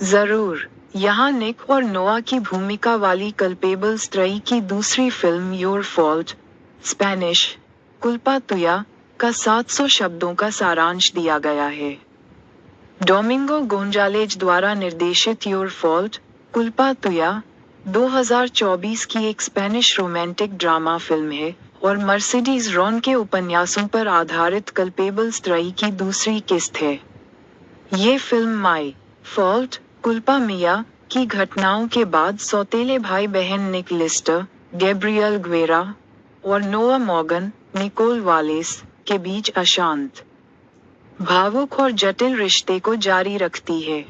जरूर। यहाँ निक और नोआ की भूमिका वाली कल्पेबल्स त्रयी की दूसरी फिल्म योर फॉल्ट, स्पेनिश कुल्पा तुया, का 700 शब्दों का सारांश दिया गया है। डोमिंगो गोंजालेज द्वारा निर्देशित योर फॉल्ट, कुल्पा तुया, 2024 की एक स्पेनिश रोमांटिक ड्रामा फिल्म है और मर्सिडीज रॉन के उपन्यासों पर आधारित कल्पेबल्स त्रयी की दूसरी किस्त है। ये फिल्म माई फॉल्ट, कुल्पा मिया की घटनाओं के बाद सौतेले भाई बहन निक लिस्टर, गैब्रियल ग्वेरा और नोआ मॉर्गन, निकोल वालेस के बीच अशांत, भावुक और जटिल रिश्ते को जारी रखती है।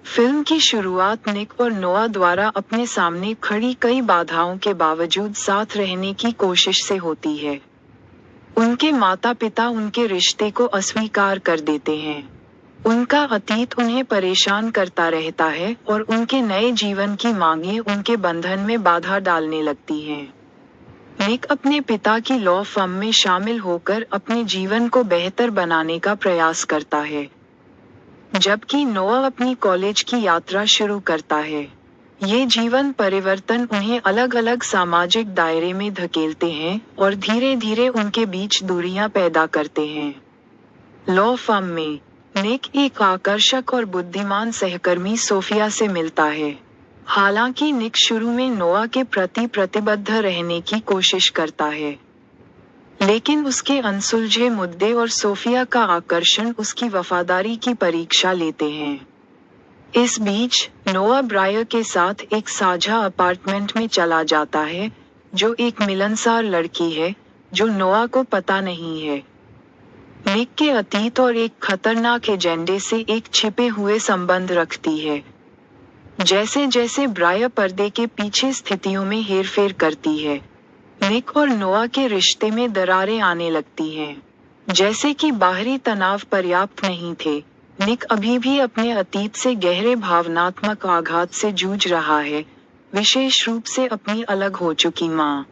फिल्म की शुरुआत निक और नोआ द्वारा अपने सामने खड़ी कई बाधाओं के बावजूद साथ रहने की कोशिश से होती है। उनके माता पिता उनके रिश्ते को अस्वीकार कर देते हैं। उनका अतीत उन्हें परेशान करता रहता है और उनके नए जीवन की मांगें उनके बंधन में बाधा डालने लगती हैं। निक अपने पिता की लॉ फर्म में शामिल होकर अपने जीवन को बेहतर बनाने का प्रयास करता है, जबकि नोआ अपनी कॉलेज की यात्रा शुरू करता है। ये जीवन परिवर्तन उन्हें अलग अलग सामाजिक दायरे में धकेलते हैं और धीरे धीरे उनके बीच दूरियां पैदा करते हैं। लॉ फर्म में निक एक आकर्षक और बुद्धिमान सहकर्मी सोफिया से मिलता है। हालांकि निक शुरू में नोआ के प्रति प्रतिबद्ध रहने की कोशिश करता है, लेकिन उसके अनसुलझे मुद्दे और सोफिया का आकर्षण उसकी वफादारी की परीक्षा लेते हैं। इस बीच नोआ ब्रायर के साथ एक साझा अपार्टमेंट में चला जाता है, जो एक मिलनसार लड़की है, जो नोआ को पता नहीं है। निक के अतीत और एक खतरनाक एजेंडे से एक छिपे हुए संबंध रखती है। जैसे जैसे ब्रायर पर्दे के पीछे स्थितियों में हेरफेर करती है, निक और नोआ के रिश्ते में दरारें आने लगती हैं। जैसे कि बाहरी तनाव पर्याप्त नहीं थे, निक अभी भी अपने अतीत से गहरे भावनात्मक आघात से जूझ रहा है, विशेष रूप से अपनी अलग हो चुकी मां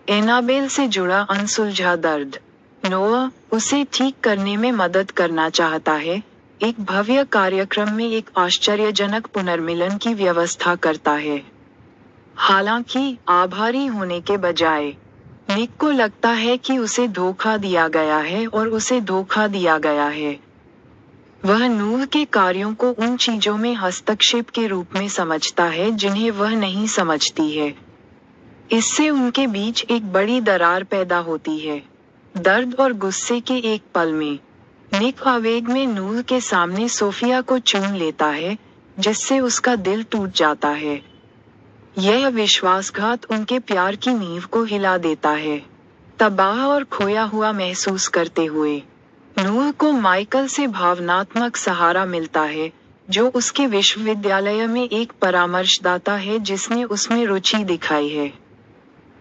एनाबेल से जुड़ा अनसुलझा दर्द। नोआ उसे ठीक करने में मदद करना चाहता है, एक भव्य कार्यक्रम में एक आश्चर्यजनक पुनर्मिलन की व्यवस्था करता है। हालांकि आभारी होने के बजाय निक को लगता है कि उसे धोखा दिया गया है और उसे धोखा दिया गया है। वह नूह के कार्यों को उन चीजों में हस्तक्षेप के रूप में समझता है जिन्हें वह नहीं समझती है। इससे उनके बीच एक बड़ी दरार पैदा होती है। दर्द और गुस्से के एक पल में निक आवेग में नूह के सामने सोफिया को चूम लेता है, जिससे उसका दिल टूट जाता है। यह विश्वासघात उनके प्यार की नींव को हिला देता है। तबाह और खोया हुआ महसूस करते हुए नूह को माइकल से भावनात्मक सहारा मिलता है, जो उसके विश्वविद्यालय में एक परामर्शदाता है जिसने उसमें रुचि दिखाई है।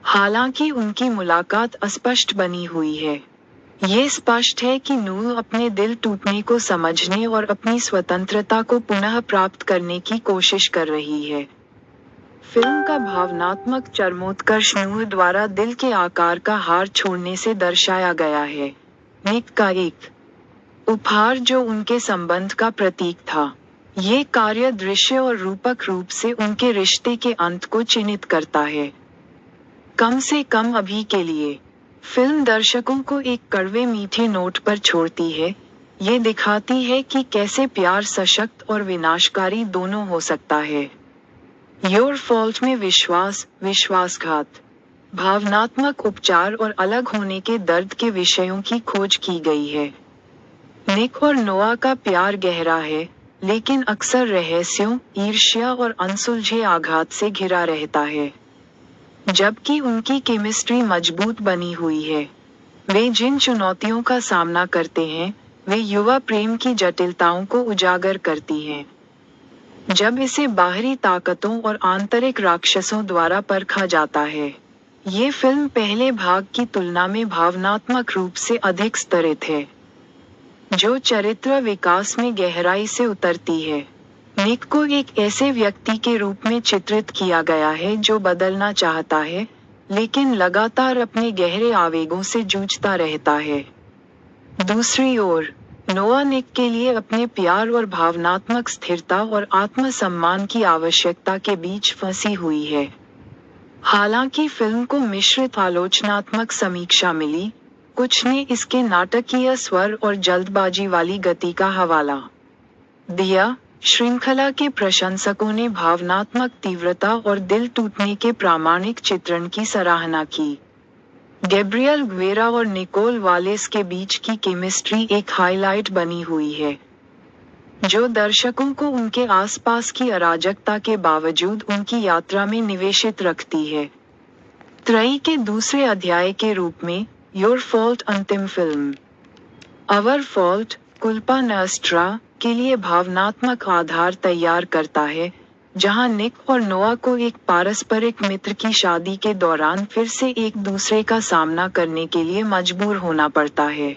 हालांकि उनकी मुलाकात अस्पष्ट बनी हुई है। ये स्पष्ट है कि नूह अपने दिल टूटने को समझने और अपनी स्वतंत्रता को पुनः प्राप्त करने की कोशिश कर रही है। फिल्म का भावनात्मक चरमोत्कर्ष नूह द्वारा दिल के आकार का हार छोड़ने से दर्शाया गया है। निक का एक उपहार जो उनके संबंध का प्रतीक था। ये कार्य दृश्य और रूपक रूप से उनके रिश्ते के अंत को चिन्हित करता है। कम से कम अभी के लिए फिल्म दर्शकों को एक कड़वे मीठे नोट पर छोड़ती है। ये दिखाती है कि कैसे प्यार सशक्त और विनाशकारी दोनों हो सकता है। योर फॉल्ट में विश्वास, विश्वासघात, भावनात्मक उपचार और अलग होने के दर्द के विषयों की खोज की गई है। निक और नोआ का प्यार गहरा है, लेकिन अक्सर रहस्यों, ईर्ष्या और अनसुलझे आघात से घिरा रहता है। जबकि उनकी केमिस्ट्री मजबूत बनी हुई है। वे जिन चुनौतियों का सामना करते हैं, वे युवा प्रेम की जटिलताओं को उजागर करती हैं। जब इसे बाहरी ताकतों और आंतरिक राक्षसों द्वारा परखा जाता है, ये फिल्म पहले भाग की तुलना में भावनात्मक रूप से अधिक स्तरित है, जो चरित्र विकास में गहराई से उतरती है। निक को एक ऐसे व्यक्ति के रूप में चित्रित किया गया है जो बदलना चाहता है, लेकिन लगातार अपने गहरे आवेगों से जूझता रहता है। दूसरी ओर नोआ निक के लिए अपने प्यार और भावनात्मक स्थिरता और आत्मसम्मान की आवश्यकता के बीच फंसी हुई है। हालांकि फिल्म को मिश्रित आलोचनात्मक समीक्षा मिली, कुछ ने इसके नाटकीय स्वर और जल्दबाजी वाली गति का हवाला दिया। श्रृंखला के प्रशंसकों ने भावनात्मक तीव्रता और दिल टूटने के प्रामाणिक चित्रण की सराहना की। गैब्रियल ग्वेरा और निकोल वालेस के बीच की केमिस्ट्री एक हाईलाइट बनी हुई है, जो दर्शकों को उनके आसपास की अराजकता के बावजूद उनकी यात्रा में निवेशित रखती है। त्रयी के दूसरे अध्याय के रूप में योर फॉल्ट अंतिम फिल्म अवर फॉल्ट कुल्पा नस्ट्रा के लिए भावनात्मक आधार तैयार करता है, जहां निक और नोआ को एक पारस्परिक मित्र की शादी के दौरान फिर से एक दूसरे का सामना करने के लिए मजबूर होना पड़ता है।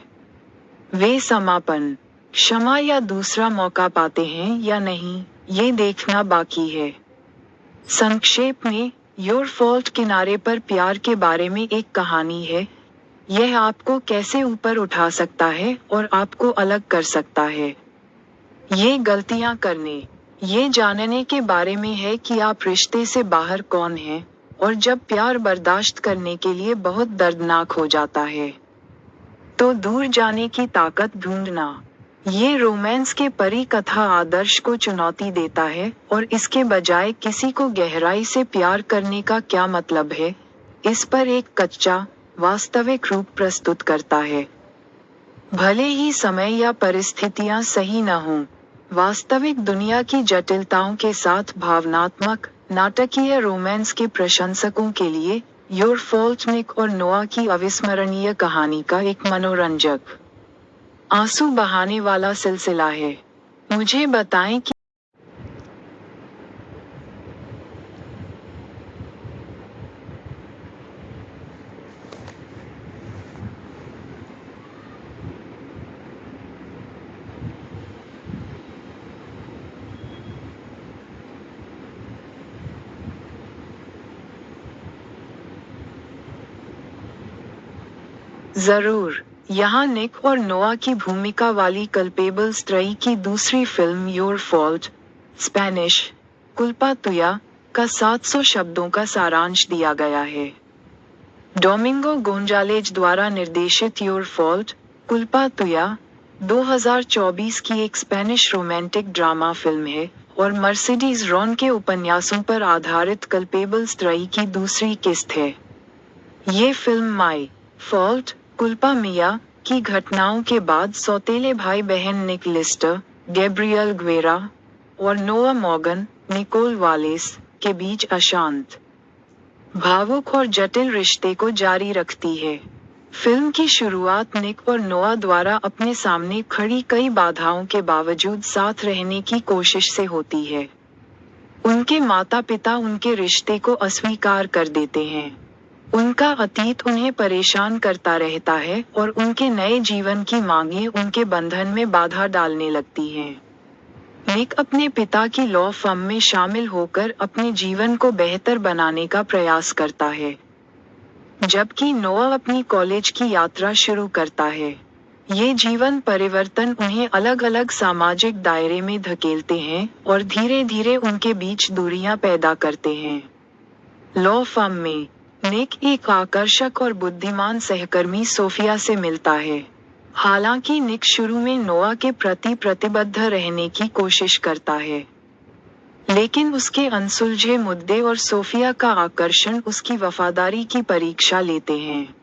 वे समापन, क्षमा या दूसरा मौका पाते हैं या नहीं, ये देखना बाकी है। संक्षेप में, योर फॉल्ट किनारे पर प्यार के बारे में एक कहानी है। यह आपको कैसे ऊपर उठा सकता है और आपको अलग कर सकता है। ये गलतियां करने, ये जानने के बारे में है कि आप रिश्ते से बाहर कौन हैं, और जब प्यार बर्दाश्त करने के लिए बहुत दर्दनाक हो जाता है, तो दूर जाने की ताकत ढूंढना। ये रोमांस के परिकथा आदर्श को चुनौती देता है और इसके बजाय किसी को गहराई से प्यार करने का क्या मतलब है, इस पर एक कच्चा, वास्तविक रूप प्रस्तुत करता है। भले ही समय या परिस्थितियां सही न हों, वास्तविक दुनिया की जटिलताओं के साथ भावनात्मक, नाटकीय रोमांस के प्रशंसकों के लिए योर फॉल्ट निक और नोआ की अविस्मरणीय कहानी का एक मनोरंजक, आंसू बहाने वाला सिलसिला है। मुझे बताएं कि जरूर, यहाँ निक और नोआ की भूमिका वाली कल्पेबल्स त्रयी की दूसरी फिल्म योर फॉल्ट, स्पेनिश, कुल्पा तुया, का 700 शब्दों का सारांश दिया गया है। डोमिंगो गोंजालेज द्वारा निर्देशित योर फॉल्ट, कुल्पा तुया, 2024 की एक स्पेनिश रोमांटिक ड्रामा फिल्म है और मर्सिडीज रॉन के उपन्यासों पर आधारित कल्पेबल्स त्रयी की दूसरी किस्त है। ये फिल्म माई फॉल्ट, कुल्पा मिया की घटनाओं के बाद सौतेले भाई बहन निक लिस्टर, गैब्रियल ग्वेरा और नोआ मॉर्गन, निकोल वालेस के बीच अशांत, भावुक और जटिल रिश्ते को जारी रखती है। फिल्म की शुरुआत निक और नोआ द्वारा अपने सामने खड़ी कई बाधाओं के बावजूद साथ रहने की कोशिश से होती है। उनके माता पिता उनके रिश्ते को अस्वीकार कर देते हैं। उनका अतीत उन्हें परेशान करता रहता है और उनके नए जीवन की मांगें उनके बंधन में बाधा डालने लगती हैं। निक अपने पिता की लॉ फर्म में शामिल होकर अपने जीवन को बेहतर बनाने का प्रयास करता है, जबकि नोआ अपनी कॉलेज की यात्रा शुरू करता है। ये जीवन परिवर्तन उन्हें अलग अलग सामाजिक दायरे में धकेलते हैं और धीरे धीरे उनके बीच दूरियां पैदा करते हैं। लॉ फर्म में, निक एक आकर्षक और बुद्धिमान सहकर्मी सोफिया से मिलता है। हालांकि निक शुरू में नोआ के प्रति प्रतिबद्ध रहने की कोशिश करता है, लेकिन उसके अनसुलझे मुद्दे और सोफिया का आकर्षण उसकी वफादारी की परीक्षा लेते हैं।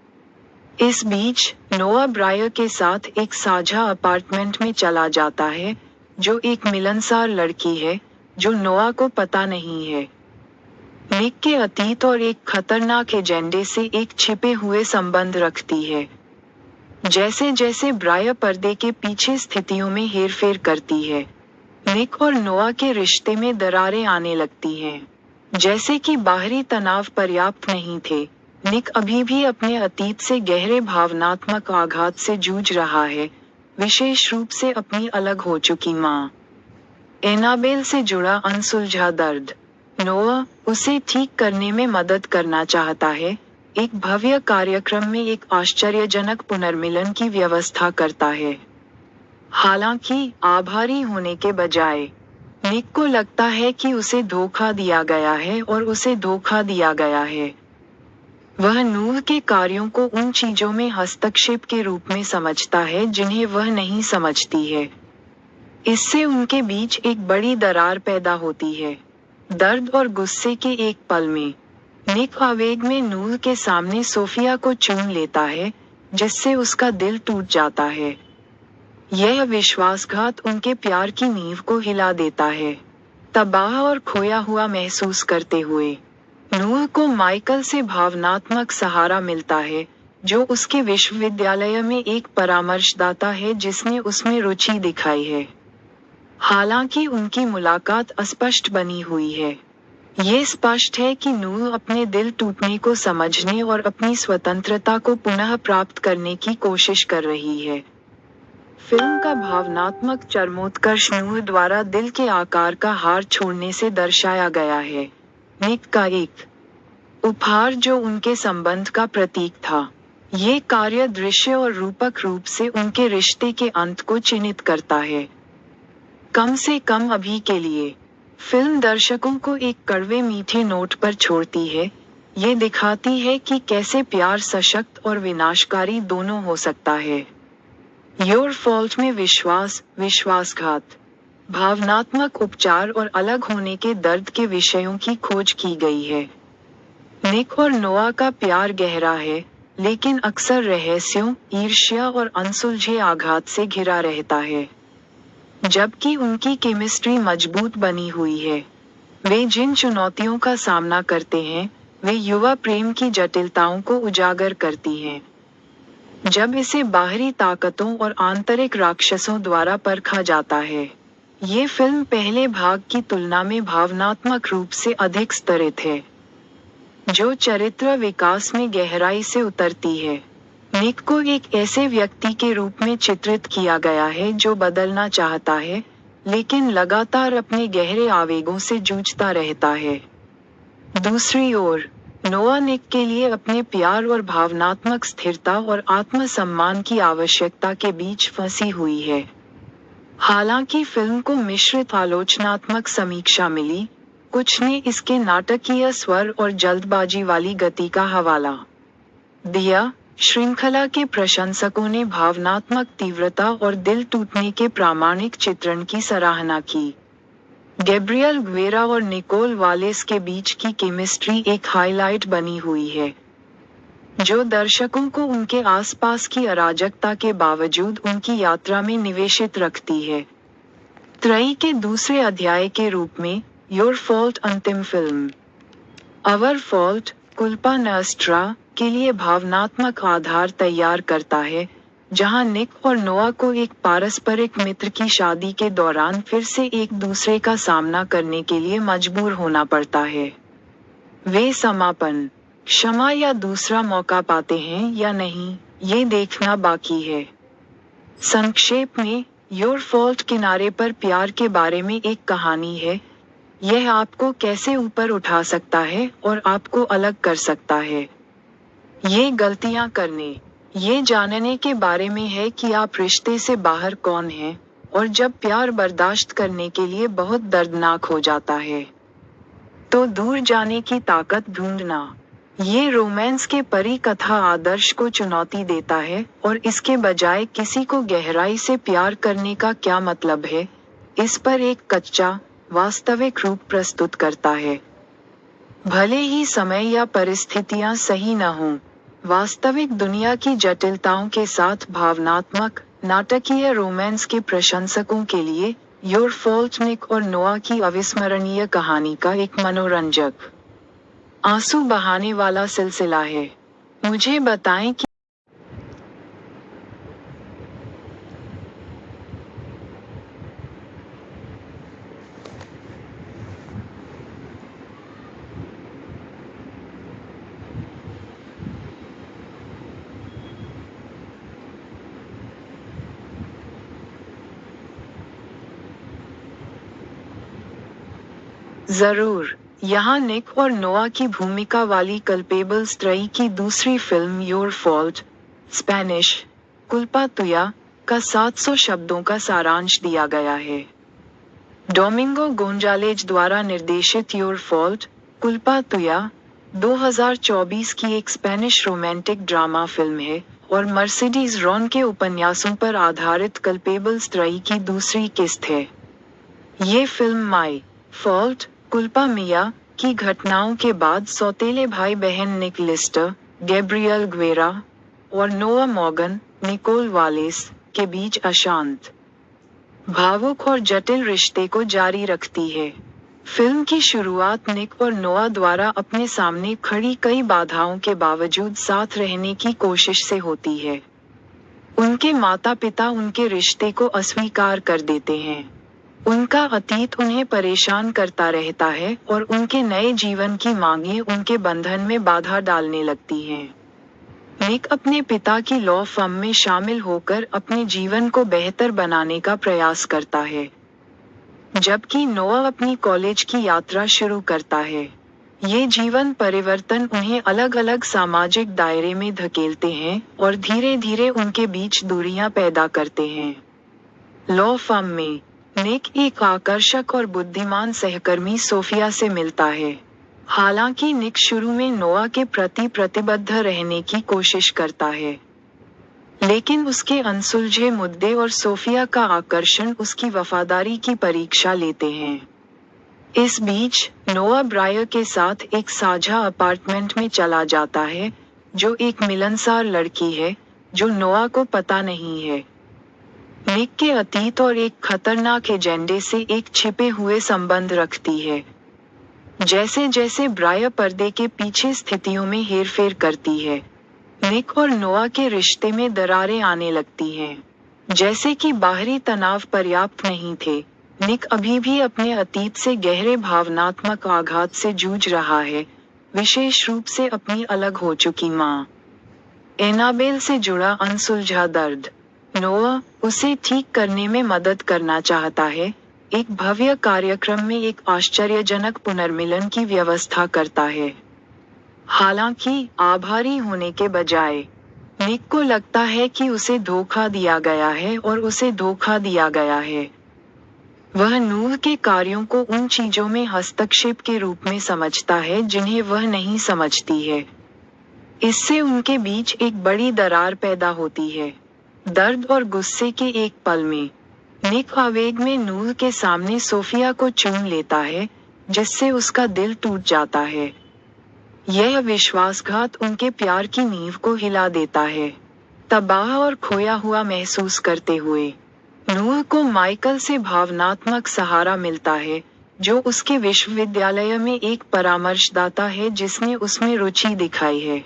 इस बीच, नोआ ब्रायर के साथ एक साझा अपार्टमेंट में चला जाता है, जो एक मिलनसार लड़की है, जो नोआ को पता नहीं है। निक के अतीत और एक खतरनाक एजेंडे से एक छिपे हुए संबंध रखती है। जैसे जैसे ब्रायर पर्दे के पीछे स्थितियों में हेरफेर करती है, निक और नोआ के रिश्ते में दरारें आने लगती हैं। जैसे कि बाहरी तनाव पर्याप्त नहीं थे, निक अभी भी अपने अतीत से गहरे भावनात्मक आघात से जूझ रहा है, विशेष रूप से अपनी अलग हो चुकी माँ एनाबेल से जुड़ा अनसुलझा दर्द। नोआ उसे ठीक करने में मदद करना चाहता है, एक भव्य कार्यक्रम में एक आश्चर्यजनक पुनर्मिलन की व्यवस्था करता है। हालांकि आभारी होने के बजाय निक को लगता है कि उसे धोखा दिया गया है और उसे धोखा दिया गया है। वह नूह के कार्यों को उन चीजों में हस्तक्षेप के रूप में समझता है जिन्हें वह नहीं समझती है। इससे उनके बीच एक बड़ी दरार पैदा होती है। दर्द और गुस्से के एक पल में निक आवेग में नूह के सामने सोफिया को चूम लेता है, जिससे उसका दिल टूट जाता है। यह विश्वासघात उनके प्यार की नींव को हिला देता है। तबाह और खोया हुआ महसूस करते हुए नूह को माइकल से भावनात्मक सहारा मिलता है, जो उसके विश्वविद्यालय में एक परामर्शदाता है जिसने उसमें रुचि दिखाई है। हालांकि उनकी मुलाकात अस्पष्ट बनी हुई है। ये स्पष्ट है कि नूह अपने दिल टूटने को समझने और अपनी स्वतंत्रता को पुनः प्राप्त करने की कोशिश कर रही है। फिल्म का भावनात्मक चरमोत्कर्ष नूह द्वारा दिल के आकार का हार छोड़ने से दर्शाया गया है। निक का एक उपहार जो उनके संबंध का प्रतीक था। ये कार्य दृश्य और रूपक रूप से उनके रिश्ते के अंत को चिन्हित करता है। कम से कम अभी के लिए फिल्म दर्शकों को एक कड़वे मीठे नोट पर छोड़ती है। ये दिखाती है कि कैसे प्यार सशक्त और विनाशकारी दोनों हो सकता है। योर फॉल्ट में विश्वासघात, भावनात्मक उपचार और अलग होने के दर्द के विषयों की खोज की गई है। निक और नोआ का प्यार गहरा है, लेकिन अक्सर रहस्यों, ईर्ष्या और अनसुलझे आघात से घिरा रहता है। जबकि उनकी केमिस्ट्री मजबूत बनी हुई है। वे जिन चुनौतियों का सामना करते हैं, वे युवा प्रेम की जटिलताओं को उजागर करती हैं। जब इसे बाहरी ताकतों और आंतरिक राक्षसों द्वारा परखा जाता है, ये फिल्म पहले भाग की तुलना में भावनात्मक रूप से अधिक स्तरित है, जो चरित्र विकास में गहराई से उतरती है। निक को एक ऐसे व्यक्ति के रूप में चित्रित किया गया है जो बदलना चाहता है, लेकिन लगातार अपने गहरे आवेगों से जूझता रहता है। दूसरी ओर, नोआ निक के लिए अपने प्यार और भावनात्मक स्थिरता और आत्मसम्मान की आवश्यकता के बीच फंसी हुई है। हालांकि फिल्म को मिश्रित आलोचनात्मक समीक्षा मिली, कुछ ने इसके नाटकीय स्वर और जल्दबाजी वाली गति का हवाला दिया। श्रृंखला के प्रशंसकों ने भावनात्मक तीव्रता और दिल टूटने के प्रामाणिक चित्रण की सराहना की। गैब्रियल ग्वेरा और निकोल वालेस के बीच की केमिस्ट्री एक हाईलाइट बनी हुई है, जो दर्शकों को उनके आसपास की अराजकता के बावजूद उनकी यात्रा में निवेशित रखती है। त्रयी के दूसरे अध्याय के रूप में योर फॉल्ट अंतिम फिल्म अवर फॉल्ट कुल्पा नॉस्ट्रा के लिए भावनात्मक आधार तैयार करता है, जहां निक और नोआ को एक पारस्परिक मित्र की शादी के दौरान फिर से एक दूसरे का सामना करने के लिए मजबूर होना पड़ता है। वे समापन, क्षमा या दूसरा मौका पाते हैं या नहीं, ये देखना बाकी है। संक्षेप में, योर फॉल्ट किनारे पर प्यार के बारे में एक कहानी है। यह आपको कैसे ऊपर उठा सकता है और आपको अलग कर सकता है। ये गलतियां करने, ये जानने के बारे में है कि आप रिश्ते से बाहर कौन हैं, और जब प्यार बर्दाश्त करने के लिए बहुत दर्दनाक हो जाता है, तो दूर जाने की ताकत ढूंढना। ये रोमांस के परिकथा आदर्श को चुनौती देता है और इसके बजाय किसी को गहराई से प्यार करने का क्या मतलब है, इस पर एक कच्चा, वास्तविक रूप प्रस्तुत करता है। भले ही समय या परिस्थितियां सही न हों, वास्तविक दुनिया की जटिलताओं के साथ भावनात्मक, नाटकीय रोमांस के प्रशंसकों के लिए योर फॉल्ट निक और नोआ की अविस्मरणीय कहानी का एक मनोरंजक, आंसू बहाने वाला सिलसिला है। मुझे बताएं कि जरूर, यहाँ निक और नोआ की भूमिका वाली कल्पेबल्स त्रयी की दूसरी फिल्म योर फॉल्ट, स्पेनिश कुल्पा तुया का 700 शब्दों का सारांश दिया गया है। डोमिंगो गोंजालेज द्वारा निर्देशित योर फॉल्ट, कुल्पा तुया 2024 की एक स्पेनिश रोमांटिक ड्रामा फिल्म है और मर्सिडीज रॉन के उपन्यासों पर आधारित कल्पेबल्स त्रयी की दूसरी किस्त है। ये फिल्म माई फॉल्ट, कुल्पा मिया की घटनाओं के बाद सौतेले भाई बहन निक लिस्टर, गैब्रियल ग्वेरा और नोआ मॉर्गन, निकोल वालेस के बीच अशांत, भावुक और जटिल रिश्ते को जारी रखती है। फिल्म की शुरुआत निक और नोआ द्वारा अपने सामने खड़ी कई बाधाओं के बावजूद साथ रहने की कोशिश से होती है। उनके माता पिता उनके रिश्ते को अस्वीकार कर देते हैं। उनका अतीत उन्हें परेशान करता रहता है और उनके नए जीवन की मांगें उनके बंधन में बाधा डालने लगती हैं। निक अपने पिता की लॉ फर्म में शामिल होकर अपने जीवन को बेहतर बनाने का प्रयास करता है, जबकि नोआ अपनी कॉलेज की यात्रा शुरू करता है। ये जीवन परिवर्तन उन्हें अलग अलग सामाजिक दायरे में धकेलते हैं और धीरे धीरे उनके बीच दूरियां पैदा करते हैं। लॉ फर्म में निक एक आकर्षक और बुद्धिमान सहकर्मी सोफिया से मिलता है। हालांकि निक शुरू में नोआ के प्रति प्रतिबद्ध रहने की कोशिश करता है, लेकिन उसके अनसुलझे मुद्दे और सोफिया का आकर्षण उसकी वफादारी की परीक्षा लेते हैं। इस बीच नोआ ब्रायर के साथ एक साझा अपार्टमेंट में चला जाता है, जो एक मिलनसार लड़की है, जो नोआ को पता नहीं है। निक के अतीत और एक खतरनाक एजेंडे से एक छिपे हुए संबंध रखती है। जैसे जैसे ब्रायर पर्दे के पीछे स्थितियों में हेरफेर करती है, निक और नोआ के रिश्ते में दरारें आने लगती हैं। जैसे कि बाहरी तनाव पर्याप्त नहीं थे, निक अभी भी अपने अतीत से गहरे भावनात्मक आघात से जूझ रहा है, विशेष रूप से अपनी अलग हो चुकी मां एनाबेल से जुड़ा अनसुलझा दर्द। नोआ उसे ठीक करने में मदद करना चाहता है, एक भव्य कार्यक्रम में एक आश्चर्यजनक पुनर्मिलन की व्यवस्था करता है। हालांकि आभारी होने के बजाय निक को लगता है कि उसे धोखा दिया गया है और उसे धोखा दिया गया है। वह नूह के कार्यों को उन चीजों में हस्तक्षेप के रूप में समझता है जिन्हें वह नहीं समझती है। इससे उनके बीच एक बड़ी दरार पैदा होती है। दर्द और गुस्से के एक पल में निक आवेग में नूह के सामने सोफिया को चूम लेता है, जिससे उसका दिल टूट जाता है। यह विश्वासघात उनके प्यार की नींव को हिला देता है। तबाह और खोया हुआ महसूस करते हुए नूह को माइकल से भावनात्मक सहारा मिलता है, जो उसके विश्वविद्यालय में एक परामर्शदाता है जिसने उसमें रुचि दिखाई है।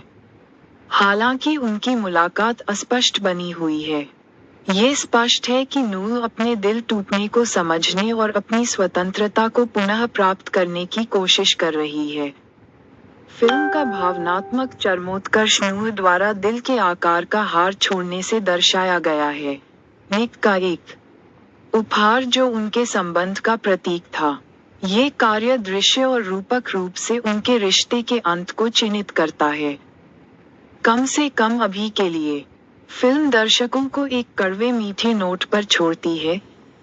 हालांकि उनकी मुलाकात अस्पष्ट बनी हुई है। ये स्पष्ट है कि नूह अपने दिल टूटने को समझने और अपनी स्वतंत्रता को पुनः प्राप्त करने की कोशिश कर रही है। फिल्म का भावनात्मक चरमोत्कर्ष नूह द्वारा दिल के आकार का हार छोड़ने से दर्शाया गया है। निक का एक उपहार जो उनके संबंध का प्रतीक था। ये कार्य दृश्य और रूपक रूप से उनके रिश्ते के अंत को चिन्हित करता है। कम से कम अभी के लिए फिल्म दर्शकों को एक कड़वे मीठे नोट पर छोड़ती है।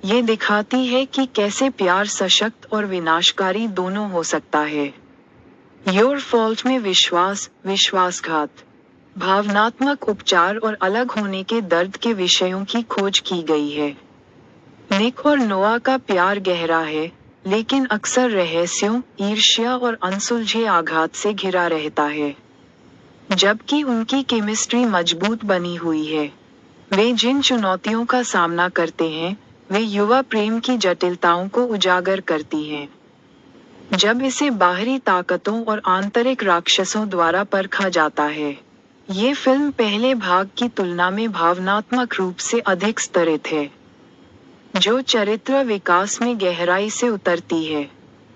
ये दिखाती है कि कैसे प्यार सशक्त और विनाशकारी दोनों हो सकता है। योर फॉल्ट में विश्वासघात, भावनात्मक उपचार और अलग होने के दर्द के विषयों की खोज की गई है। निक और नोआ का प्यार गहरा है, लेकिन अक्सर रहस्यों, ईर्ष्या और अनसुलझे आघात से घिरा रहता है। जबकि उनकी केमिस्ट्री मजबूत बनी हुई है। वे जिन चुनौतियों का सामना करते हैं, वे युवा प्रेम की जटिलताओं को उजागर करती हैं। जब इसे बाहरी ताकतों और आंतरिक राक्षसों द्वारा परखा जाता है, ये फिल्म पहले भाग की तुलना में भावनात्मक रूप से अधिक स्तरित है, जो चरित्र विकास में गहराई से उतरती है।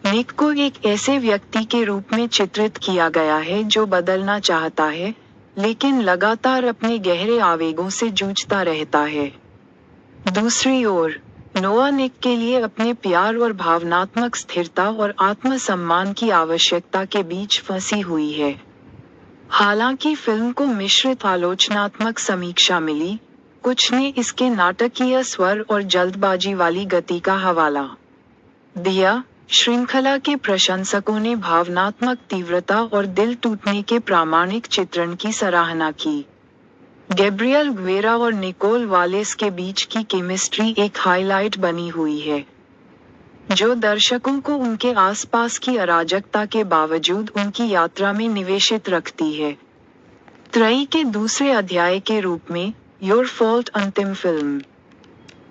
निक को एक ऐसे व्यक्ति के रूप में चित्रित किया गया है जो बदलना चाहता है, लेकिन लगातार अपने गहरे आवेगों से जूझता रहता है। दूसरी ओर नोआ निक के लिए अपने प्यार और भावनात्मक स्थिरता और आत्मसम्मान की आवश्यकता के बीच फंसी हुई है। हालांकि फिल्म को मिश्रित आलोचनात्मक समीक्षा मिली, कुछ ने इसके नाटकीय स्वर और जल्दबाजी वाली गति का हवाला दिया। श्रृंखला के प्रशंसकों ने भावनात्मक तीव्रता और दिल टूटने के प्रामाणिक चित्रण की सराहना की। गैब्रियल ग्वेरा और निकोल वालेस के बीच की केमिस्ट्री एक हाईलाइट बनी हुई है, जो दर्शकों को उनके आसपास की अराजकता के बावजूद उनकी यात्रा में निवेशित रखती है। त्रयी के दूसरे अध्याय के रूप में योर फॉल्ट अंतिम फिल्म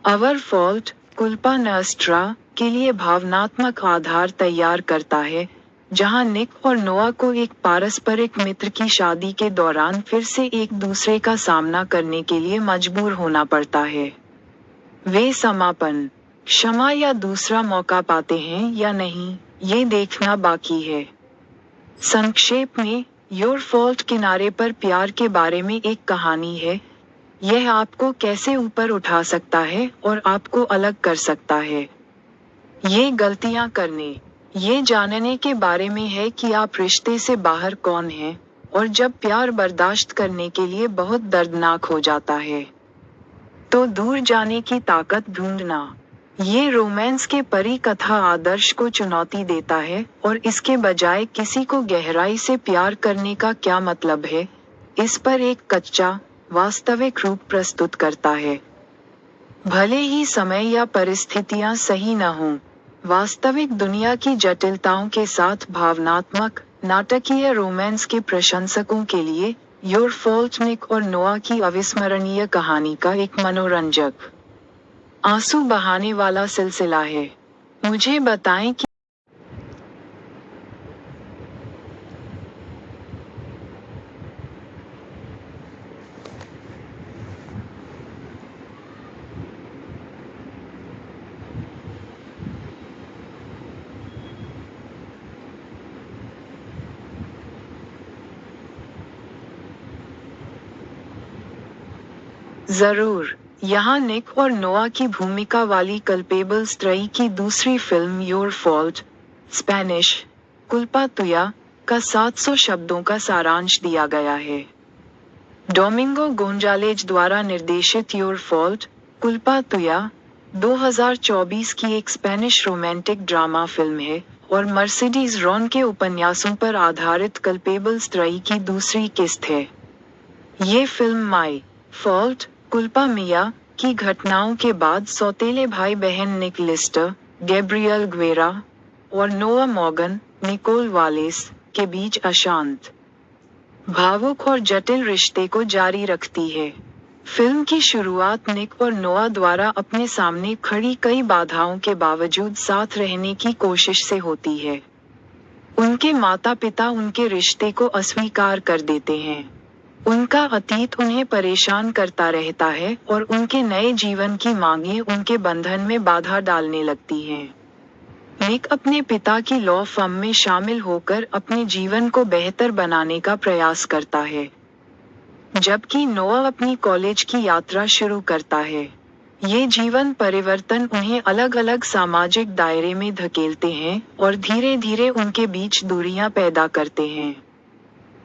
अवर फॉल्ट कुल्पा नॉस्ट्रा के लिए भावनात्मक आधार तैयार करता है, जहां निक और नोआ को एक पारस्परिक मित्र की शादी के दौरान फिर से एक दूसरे का सामना करने के लिए मजबूर होना पड़ता है। वे समापन, क्षमा या दूसरा मौका पाते हैं या नहीं, ये देखना बाकी है। संक्षेप में, योर फॉल्ट किनारे पर प्यार के बारे में एक कहानी है। यह आपको कैसे ऊपर उठा सकता है और आपको अलग कर सकता है। ये गलतियां करने, ये जानने के बारे में है कि आप रिश्ते से बाहर कौन हैं, और जब प्यार बर्दाश्त करने के लिए बहुत दर्दनाक हो जाता है, तो दूर जाने की ताकत ढूंढना। ये रोमांस के परिकथा आदर्श को चुनौती देता है और इसके बजाय किसी को गहराई से प्यार करने का क्या मतलब है, इस पर एक कच्चा, वास्तविक रूप प्रस्तुत करता है। भले ही समय या परिस्थितियां सही न हों, वास्तविक दुनिया की जटिलताओं के साथ भावनात्मक, नाटकीय रोमांस के प्रशंसकों के लिए योर फॉल्ट निक और नोआ की अविस्मरणीय कहानी का एक मनोरंजक, आंसू बहाने वाला सिलसिला है। मुझे बताएं कि जरूर, यहाँ निक और नोआ की भूमिका वाली कल्पेबल्स त्रयी की दूसरी फिल्म योर फॉल्ट, स्पेनिश, कुल्पा तुया, का 700 शब्दों का सारांश दिया गया है। डोमिंगो गोंजालेज द्वारा निर्देशित योर फॉल्ट, कुल्पा तुया, 2024 की एक स्पेनिश रोमांटिक ड्रामा फिल्म है और मर्सिडीज रॉन के उपन्यासों पर आधारित कल्पेबल्स त्रयी की दूसरी किस्त है। ये फिल्म माई फॉल्ट, कुल्पा मिया की घटनाओं के बाद सौतेले भाई बहन निक लिस्टर, गैब्रियल ग्वेरा और नोआ मॉर्गन, निकोल वालेस के बीच अशांत, भावुक और जटिल रिश्ते को जारी रखती है। फिल्म की शुरुआत निक और नोआ द्वारा अपने सामने खड़ी कई बाधाओं के बावजूद साथ रहने की कोशिश से होती है। उनके माता पिता उनके रिश्ते को अस्वीकार कर देते हैं। उनका अतीत उन्हें परेशान करता रहता है और उनके नए जीवन की मांगें उनके बंधन में बाधा डालने लगती हैं। निक अपने पिता की लॉ फर्म में शामिल होकर अपने जीवन को बेहतर बनाने का प्रयास करता है, जबकि नोआ अपनी कॉलेज की यात्रा शुरू करता है। ये जीवन परिवर्तन उन्हें अलग अलग सामाजिक दायरे में धकेलते हैं और धीरे धीरे उनके बीच दूरियां पैदा करते हैं।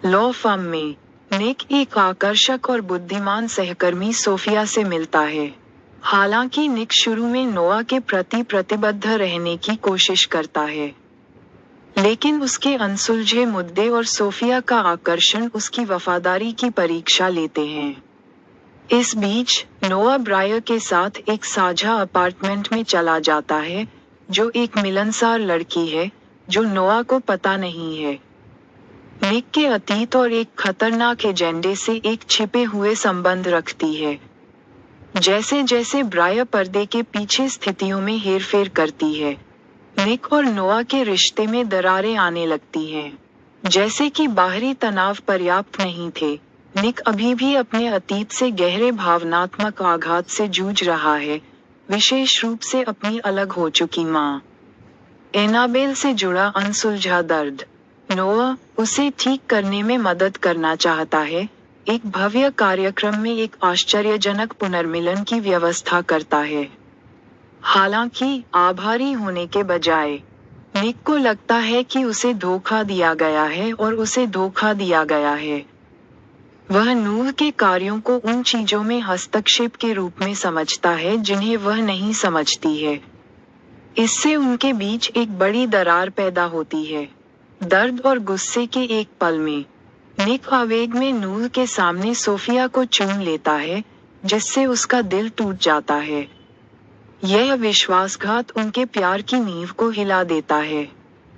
लॉ फर्म में, निक एक आकर्षक और बुद्धिमान सहकर्मी सोफिया से मिलता है। हालांकि निक शुरू में नोआ के प्रति प्रतिबद्ध रहने की कोशिश करता है, लेकिन उसके अनसुलझे मुद्दे और सोफिया का आकर्षण उसकी वफादारी की परीक्षा लेते हैं। इस बीच, नोआ ब्रायर के साथ एक साझा अपार्टमेंट में चला जाता है, जो एक मिलनसार लड़की है, जो नोआ को पता नहीं है। निक के अतीत और एक खतरनाक एजेंडे से एक छिपे हुए संबंध रखती है। जैसे जैसे ब्रायर पर्दे के पीछे स्थितियों में हेरफेर करती है, निक और नोआ के रिश्ते में दरारें आने लगती हैं। जैसे कि बाहरी तनाव पर्याप्त नहीं थे, निक अभी भी अपने अतीत से गहरे भावनात्मक आघात से जूझ रहा है, विशेष रूप से अपनी अलग हो चुकी माँ एनाबेल से जुड़ा अनसुलझा दर्द। नोआ उसे ठीक करने में मदद करना चाहता है, एक भव्य कार्यक्रम में एक आश्चर्यजनक पुनर्मिलन की व्यवस्था करता है। हालांकि आभारी होने के बजाय, निक को लगता है कि उसे धोखा दिया गया है और उसे धोखा दिया गया है। वह नूह के कार्यों को उन चीजों में हस्तक्षेप के रूप में समझता है जिन्हें वह नहीं समझती है। इससे उनके बीच एक बड़ी दरार पैदा होती है। दर्द और गुस्से के एक पल में निक आवेग में नूह के सामने सोफिया को चूम लेता है, जिससे उसका दिल टूट जाता है। यह विश्वासघात उनके प्यार की नींव को हिला देता है।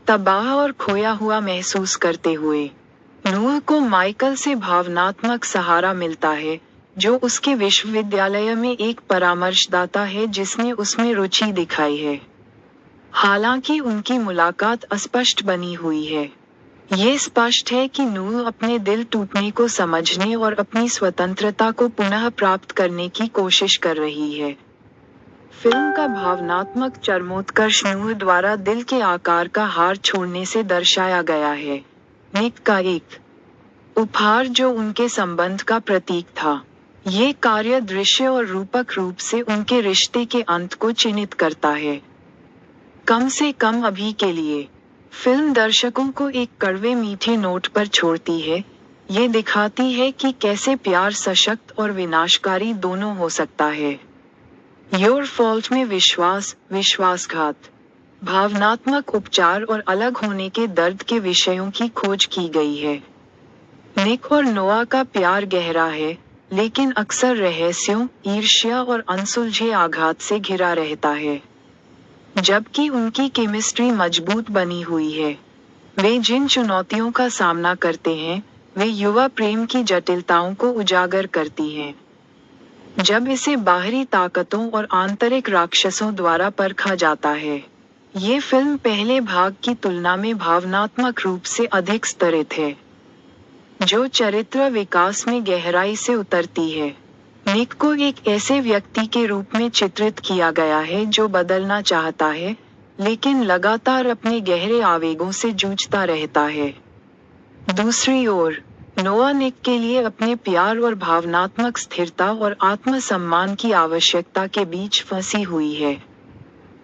तबाह और खोया हुआ महसूस करते हुए नूह को माइकल से भावनात्मक सहारा मिलता है, जो उसके विश्वविद्यालय में एक परामर्शदाता है जिसने उसमें रुचि दिखाई है। हालांकि उनकी मुलाकात अस्पष्ट बनी हुई है। ये स्पष्ट है कि नूह अपने दिल टूटने को समझने और अपनी स्वतंत्रता को पुनः प्राप्त करने की कोशिश कर रही है। फिल्म का भावनात्मक चरमोत्कर्ष नूह द्वारा दिल के आकार का हार छोड़ने से दर्शाया गया है। निक का एक उपहार जो उनके संबंध का प्रतीक था। ये कार्य दृश्य और रूपक रूप से उनके रिश्ते के अंत को चिन्हित करता है। कम से कम अभी के लिए फिल्म दर्शकों को एक कड़वे मीठे नोट पर छोड़ती है। ये दिखाती है कि कैसे प्यार सशक्त और विनाशकारी दोनों हो सकता है। योर फॉल्ट में विश्वासघात, भावनात्मक उपचार और अलग होने के दर्द के विषयों की खोज की गई है। निक और नोआ का प्यार गहरा है, लेकिन अक्सर रहस्यों, ईर्ष्या और अनसुलझे आघात से घिरा रहता है। जबकि उनकी केमिस्ट्री मजबूत बनी हुई है। वे जिन चुनौतियों का सामना करते हैं, वे युवा प्रेम की जटिलताओं को उजागर करती हैं। जब इसे बाहरी ताकतों और आंतरिक राक्षसों द्वारा परखा जाता है, ये फिल्म पहले भाग की तुलना में भावनात्मक रूप से अधिक स्तरित है, जो चरित्र विकास में गहराई से उतरती है। निक को एक ऐसे व्यक्ति के रूप में चित्रित किया गया है जो बदलना चाहता है, लेकिन लगातार अपने गहरे आवेगों से जूझता रहता है। दूसरी ओर, नोआ निक के लिए अपने प्यार और भावनात्मक स्थिरता और आत्मसम्मान की आवश्यकता के बीच फंसी हुई है।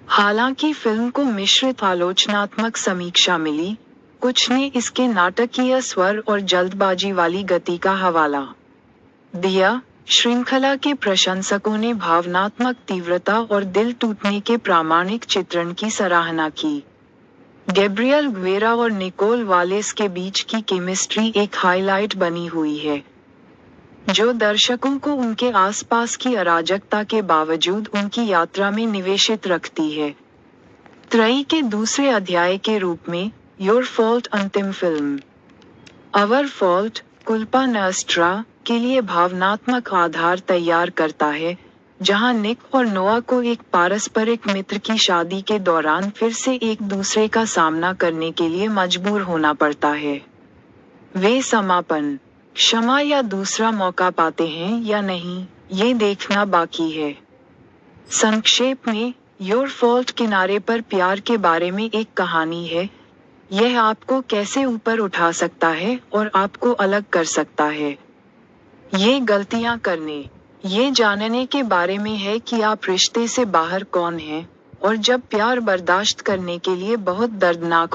हालांकि फिल्म को मिश्रित आलोचनात्मक समीक्षा मिली, कुछ ने इसके नाटकीय स्वर और जल्दबाजी वाली गति का हवाला दिया। श्रृंखला के प्रशंसकों ने भावनात्मक तीव्रता और दिल टूटने के प्रामाणिक चित्रण की सराहना की। गैब्रियल ग्वेरा और निकोल वालेस के बीच की केमिस्ट्री एक हाईलाइट बनी हुई है, जो दर्शकों को उनके आसपास की अराजकता के बावजूद उनकी यात्रा में निवेशित रखती है। त्रयी के दूसरे अध्याय के रूप में योर फॉल्ट अंतिम फिल्म अवर फॉल्ट कुल्पा नस्ट्रा के लिए भावनात्मक आधार तैयार करता है, जहां निक और नोआ को एक पारस्परिक मित्र की शादी के दौरान फिर से एक दूसरे का सामना करने के लिए मजबूर होना पड़ता है। वे समापन, क्षमा या दूसरा मौका पाते हैं या नहीं, ये देखना बाकी है। संक्षेप में, योर फॉल्ट किनारे पर प्यार के बारे में एक कहानी है। यह आपको कैसे ऊपर उठा सकता है और आपको अलग कर सकता है। ये गलतियां करने, ये जानने के बारे में है कि आप रिश्ते से बाहर कौन हैं, और जब प्यार बर्दाश्त करने के लिए बहुत दर्दनाक हो